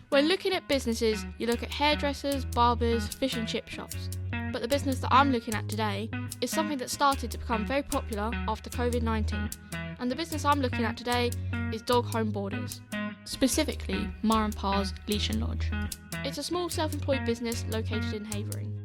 When looking at businesses, you look at hairdressers, barbers, fish and chip shops. But the business that I'm looking at today is something that started to become very popular after COVID-19. And the business I'm looking at today is dog home boarders, specifically Ma and Pa's Leash and Lodge. It's a small self-employed business located in Havering.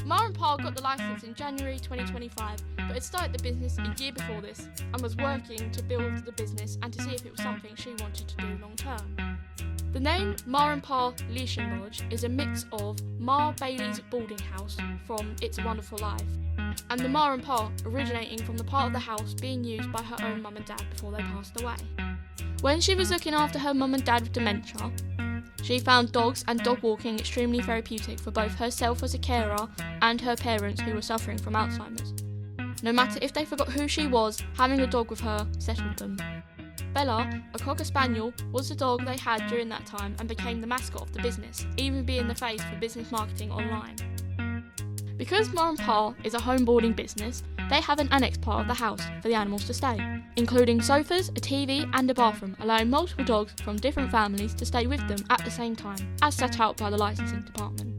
Ma and Pa got the licence in January 2025, but had started the business a year before this and was working to build the business and to see if it was something she wanted to do long term. The name Ma and Pa Leash and Lodge is a mix of Ma Bailey's boarding house from It's a Wonderful Life and the Ma and Pa originating from the part of the house being used by her own mum and dad before they passed away. When she was looking after her mum and dad with dementia, she found dogs and dog walking extremely therapeutic for both herself as a carer and her parents who were suffering from Alzheimer's. No matter if they forgot who she was, having a dog with her settled them. Bella, a Cocker Spaniel, was the dog they had during that time and became the mascot of the business, even being the face for business marketing online. Because Ma and Pa is a home boarding business, they have an annex part of the house for the animals to stay, including sofas, a TV and a bathroom, allowing multiple dogs from different families to stay with them at the same time, as set out by the licensing department.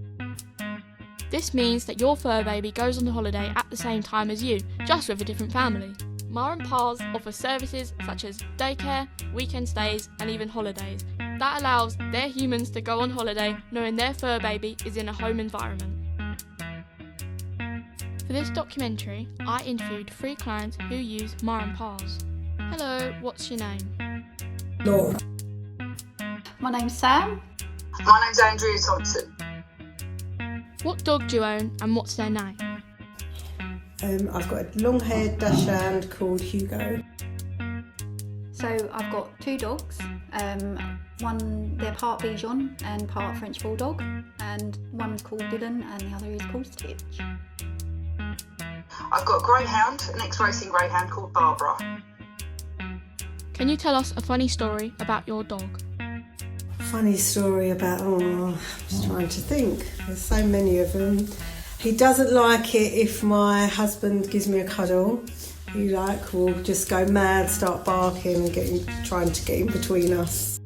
This means that your fur baby goes on holiday at the same time as you, just with a different family. Ma and Pa's offer services such as daycare, weekend stays and even holidays. That allows their humans to go on holiday knowing their fur baby is in a home environment. For this documentary, I interviewed 3 clients who use Ma and Pa's. Hello, what's your name? No. My name's Sam. My name's Andrea Thompson. What dog do you own and what's their name? I've got a long-haired dachshund called Hugo. So I've got 2 dogs. One, they're part Bichon and part French Bulldog, and one's called Dylan and the other is called Stitch. I've got a greyhound, an ex-racing greyhound called Barbara. Can you tell us a funny story about your dog? Funny story about, I'm just trying to think. There's so many of them. He doesn't like it if my husband gives me a cuddle. He will just go mad, start barking and trying to get in between us.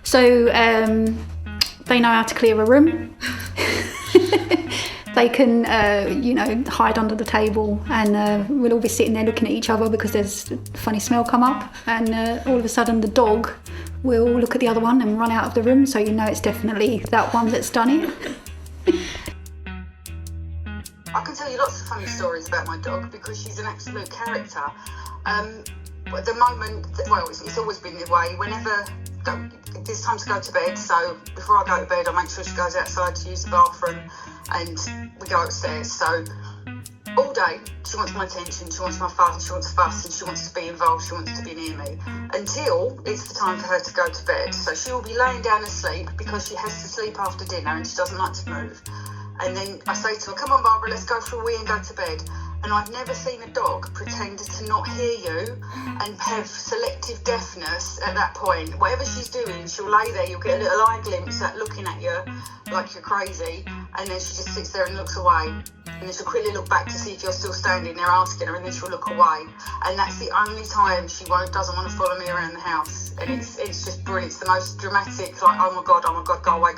So they know how to clear a room. They can, hide under the table, and we'll all be sitting there looking at each other because there's a funny smell come up, and all of a sudden the dog will look at the other one and run out of the room, so you know it's definitely that one that's done it. I can tell you lots of funny stories about my dog because she's an absolute character. At the moment, it's always been the way. Whenever it's time to go to bed, so before I go to bed, I make sure she goes outside to use the bathroom, and we go upstairs. So all day, she wants my attention, she wants my fuss, she wants fuss, and she wants to be involved, she wants to be near me, until it's the time for her to go to bed. So she will be laying down asleep because she has to sleep after dinner and she doesn't like to move. And then I say to her, come on Barbara, let's go for a wee and go to bed. And I've never seen a dog pretend to not hear you and have selective deafness at that point. Whatever she's doing, she'll lay there, you'll get a little eye glimpse at looking at you like you're crazy, and then she just sits there and looks away. And then she'll quickly look back to see if you're still standing there asking her, and then she'll look away. And that's the only time she doesn't want to follow me around the house. And it's just brilliant. It's the most dramatic, like, oh my god, go away.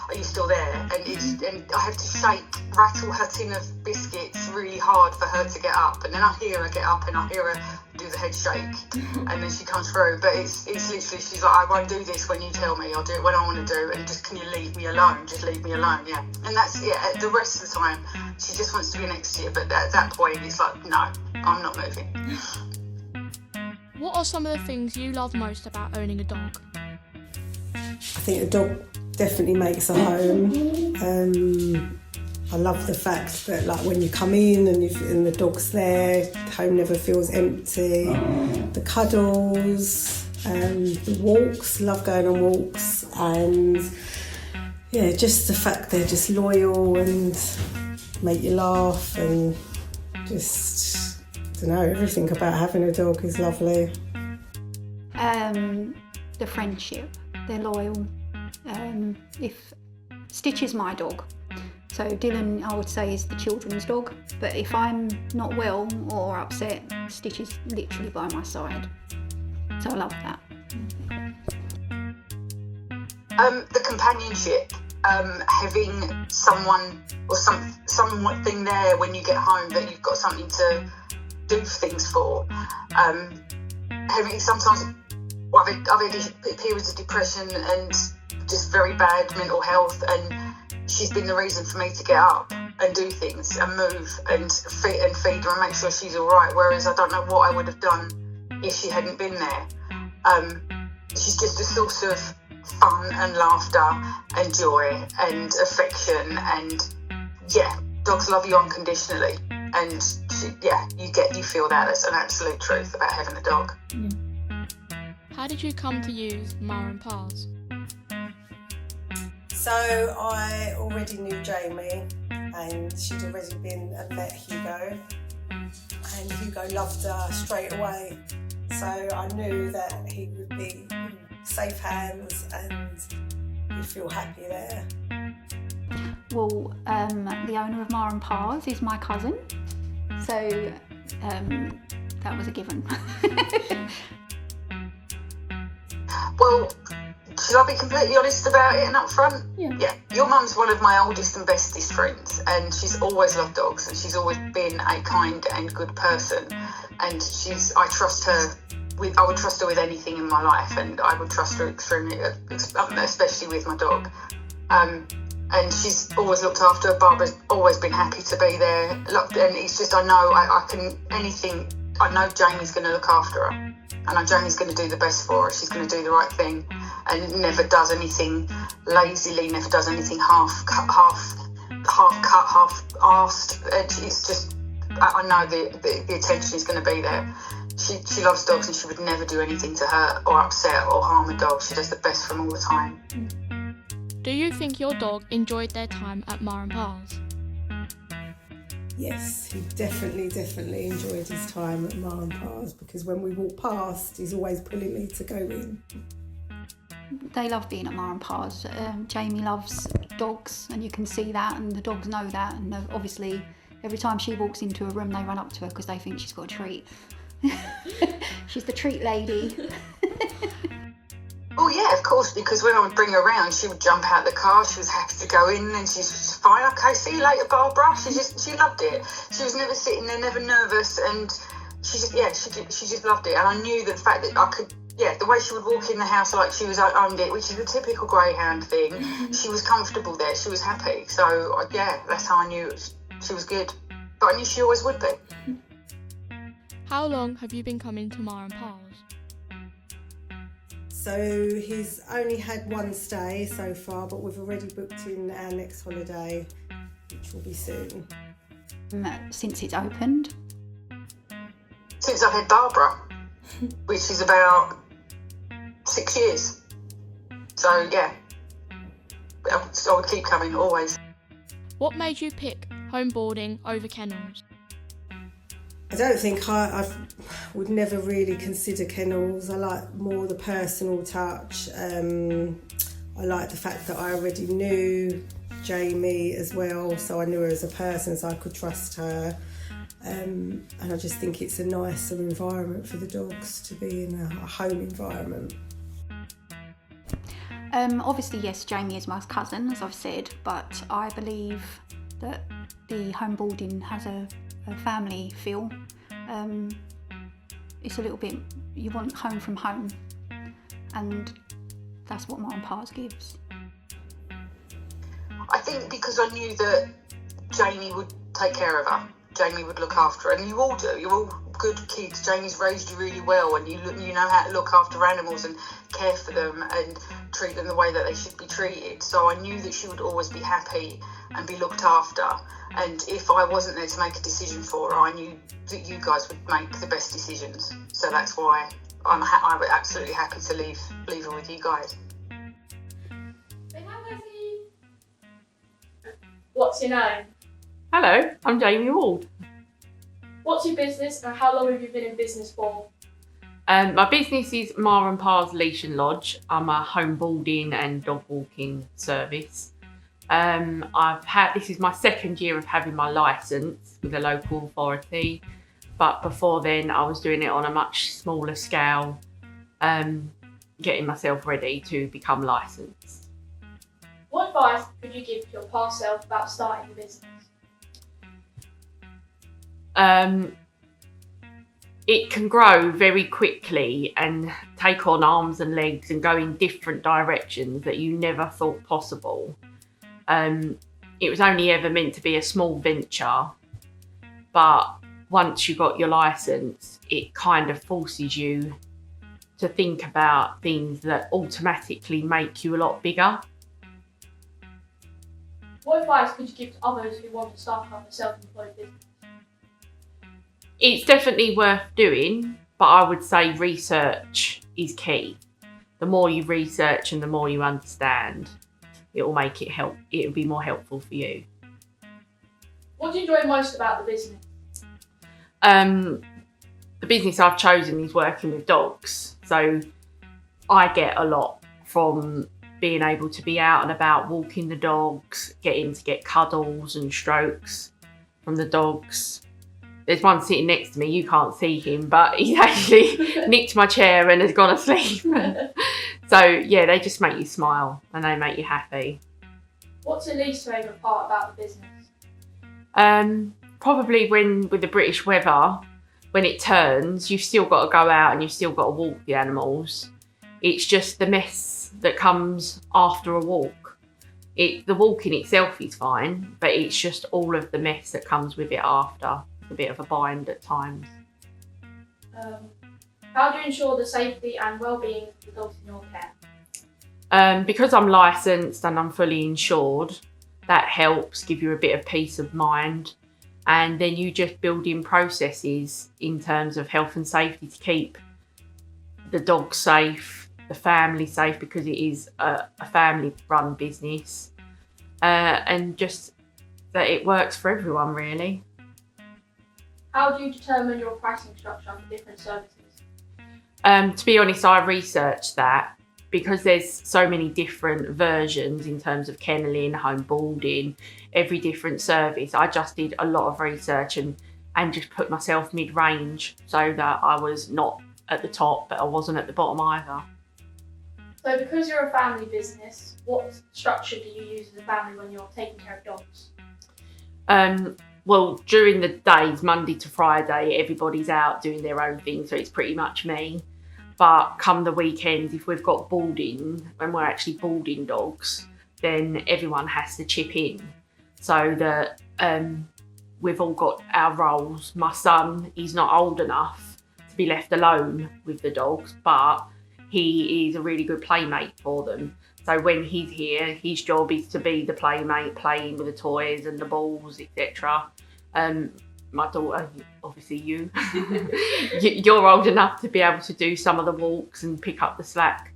Are you still there? And I have to rattle her tin of biscuits really hard for her to get up. And then I hear her get up and I hear her do the head shake. And then she comes through. But it's literally, she's like, I won't do this when you tell me. I'll do it when I want to do. And just, can you leave me alone? Just leave me alone, yeah. And that's it. The rest of the time, she just wants to be next to you. But at that point, it's like, no, I'm not moving. What are some of the things you love most about owning a dog? I think a dog definitely makes a home. I love the fact that, like, when you come in and the dog's there, the home never feels empty. The cuddles, the walks, love going on walks, and yeah, just the fact they're just loyal and make you laugh, and just, I don't know, everything about having a dog is lovely. The friendship, they're loyal. If Stitch is my dog, So Dylan, I would say, is the children's dog, but if I'm not well or upset, Stitch is literally by my side. So I love that. The companionship, having someone or something there when you get home that you've got something to do things for. Having sometimes, I've had periods of depression and just very bad mental health, and she's been the reason for me to get up and do things and move and feed her and make sure she's all right. Whereas I don't know what I would have done if she hadn't been there. She's just a source of fun and laughter and joy and affection, and dogs love you unconditionally, and you feel that. That's an absolute truth about having a dog. How did you come to use Ma and Pa's? So I already knew Jamie, and she'd already been and met Hugo, and Hugo loved her straight away. So I knew that he would be in safe hands and you'd feel happy there. Well, the owner of Ma and Pa's is my cousin, so that was a given. Well, should I be completely honest about it and up front? Yeah. Your mum's one of my oldest and bestest friends, and she's always loved dogs, and she's always been a kind and good person, and I trust her. I would trust her with anything in my life, and I would trust her extremely, especially with my dog. And she's always looked after her. Barbara's always been happy to be there. And it's just, I know Jamie's going to look after her. I know Jamie's going to do the best for her. She's going to do the right thing, and never does anything lazily, never does anything half-cut, half-arsed. It's just, I know the attention is going to be there. She loves dogs, and she would never do anything to hurt or upset or harm a dog. She does the best for them all the time. Do you think your dog enjoyed their time at Ma and Pa's? Yes, he definitely enjoyed his time at Ma and Pa's, because when we walk past, he's always pulling me to go in. They love being at Ma and Pa's. Jamie loves dogs, and you can see that, and the dogs know that, and obviously every time she walks into a room they run up to her because they think she's got a treat. She's the treat lady. Oh yeah, of course, because when I would bring her around, she would jump out the car. She was happy to go in, and she's fine. Okay, see you later, Barbara. She loved it. She was never sitting there, never nervous, and she just loved it. And I knew the fact that I could, the way she would walk in the house like she was owned it, which is a typical greyhound thing. She was comfortable there. She was happy. So that's how I knew she was good. But I knew she always would be. How long have you been coming to Ma and Pa's? So he's only had one stay so far, but we've already booked in our next holiday, which will be soon. Since it's opened? Since I've had Barbara, which is about 6 years. So I would keep coming always. What made you pick home boarding over kennels? I don't think I would never really consider kennels. I like more the personal touch. I like the fact that I already knew Jamie as well, so I knew her as a person, so I could trust her. And I just think it's a nicer environment for the dogs to be in, a home environment. Obviously, yes, Jamie is my cousin, as I've said, but I believe that the home boarding has a family feel. It's a little bit, you want home from home, and that's what Ma and Pa's gives. I think because I knew that Jamie would take care of her, Jamie would look after her, and you all do. You're all good kids. Jamie's raised you really well, and you know how to look after animals and care for them and treat them the way that they should be treated. So I knew that she would always be happy and be looked after. And if I wasn't there to make a decision for her, I knew that you guys would make the best decisions. So that's why I'm absolutely happy to leave her with you guys. What's your name? Hello, I'm Jamie Ward. What's your business and how long have you been in business for? My business is Ma and Pa's Leash and Lodge. I'm a home boarding and dog walking service. This is my second year of having my licence with a local authority, but before then I was doing it on a much smaller scale, getting myself ready to become licensed. What advice could you give to your past self about starting the business? It can grow very quickly and take on arms and legs and go in different directions that you never thought possible. It was only ever meant to be a small venture, but once you got your licence, it kind of forces you to think about things that automatically make you a lot bigger. What advice could you give to others who want to start up a self-employed business? It's definitely worth doing, but I would say research is key. The more you research and the more you understand, it will be more helpful for you. What do you enjoy most about the business? The business I've chosen is working with dogs, so I get a lot from being able to be out and about walking the dogs, getting to get cuddles and strokes from the dogs. There's one sitting next to me, you can't see him, but he's actually nicked my chair and has gone asleep. So yeah, they just make you smile and they make you happy. What's your least favourite part about the business? Probably with the British weather, when it turns, you've still got to go out and you've still got to walk the animals. It's just the mess that comes after a walk. The walking itself is fine, but it's just all of the mess that comes with it after. A bit of a bind at times. How do you ensure the safety and well-being of the dogs in your care? Because I'm licensed and I'm fully insured, that helps give you a bit of peace of mind. And then you just build in processes in terms of health and safety to keep the dogs safe, the family safe, because it is a family-run business, and just that it works for everyone, really. How do you determine your pricing structure for different services? To be honest, I researched that because there's so many different versions in terms of kenneling, home boarding, every different service. I just did a lot of research and just put myself mid-range so that I was not at the top, but I wasn't at the bottom either. So because you're a family business, what structure do you use as a family when you're taking care of dogs? Well, during the days, Monday to Friday, everybody's out doing their own thing, so it's pretty much me. But come the weekends, if we've got boarding, when we're actually boarding dogs, then everyone has to chip in. So that we've all got our roles. My son, he's not old enough to be left alone with the dogs, but he is a really good playmate for them. So when he's here, his job is to be the playmate, playing with the toys and the balls, etc. My daughter, obviously you're old enough to be able to do some of the walks and pick up the slack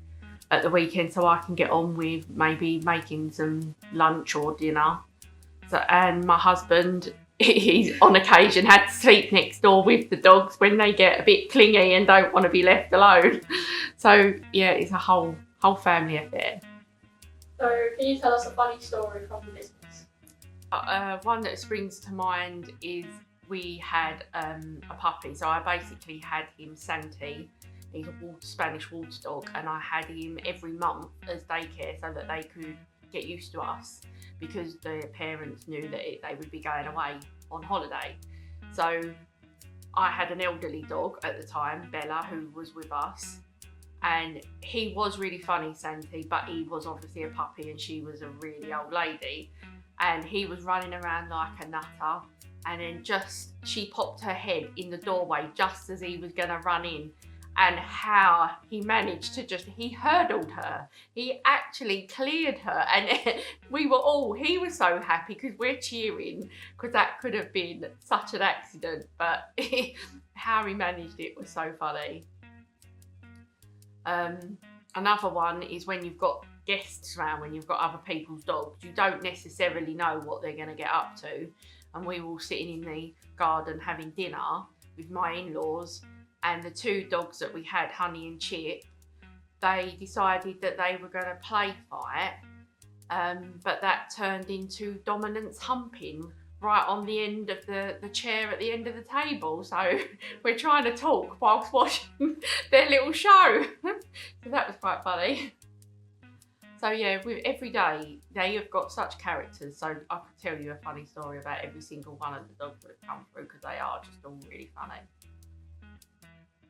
at the weekend, so I can get on with maybe making some lunch or dinner. And my husband, he's on occasion had to sleep next door with the dogs when they get a bit clingy and don't want to be left alone. So yeah, it's a whole family affair. So can you tell us a funny story from the business? One that springs to mind is we had a puppy. So I basically had him, Santi. He's a Spanish water dog, and I had him every month as daycare so that they could get used to us, because the parents knew that they would be going away on holiday. So I had an elderly dog at the time, Bella, who was with us. And he was really funny, Santi, but he was obviously a puppy and she was a really old lady. And he was running around like a nutter. And then she popped her head in the doorway just as he was going to run in. And how he managed to he hurdled her. He actually cleared her. And he was so happy because we're cheering, because that could have been such an accident. But how he managed it was so funny. Another one is when you've got guests around, when you've got other people's dogs, you don't necessarily know what they're going to get up to. And we were all sitting in the garden having dinner with my in-laws, and the two dogs that we had, Honey and Chip, they decided that they were going to play fight, but that turned into dominance humping right on the end of the chair at the end of the table. So we're trying to talk whilst watching their little show. So that was quite funny. So yeah, with every day, they have got such characters. So I could tell you a funny story about every single one of the dogs that have come through, because they are just all really funny.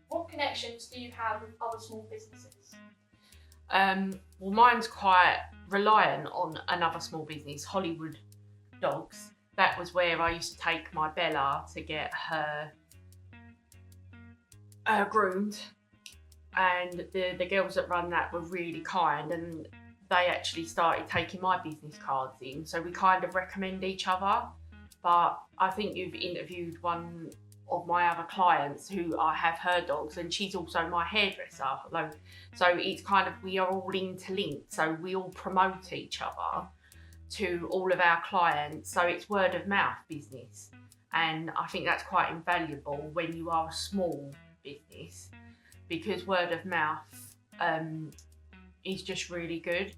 What connections do you have with other small businesses? Well, mine's quite reliant on another small business, Hollywood Dogs. That was where I used to take my Bella to get her groomed, and the girls that run that were really kind, and they actually started taking my business cards in, so we kind of recommend each other. But I think you've interviewed one of my other clients who I have her dogs, and she's also my hairdresser. So it's kind of, we are all interlinked, so we all promote each other to all of our clients. So it's word of mouth business, and I think that's quite invaluable when you are a small business, because word of mouth is just really good,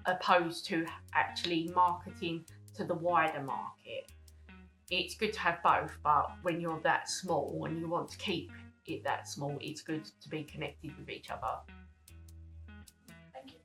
opposed to actually marketing to the wider market. It's good to have both, but when you're that small and you want to keep it that small, it's good to be connected with each other. Thank you.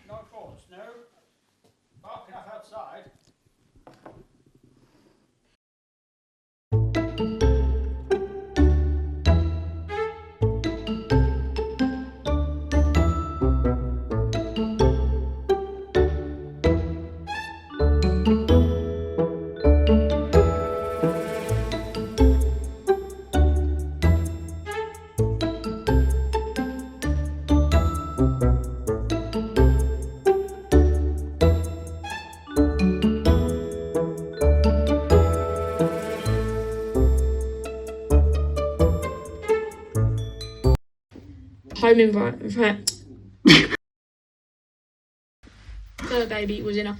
No thoughts, no. Bark enough outside. Home environment. Her baby was in a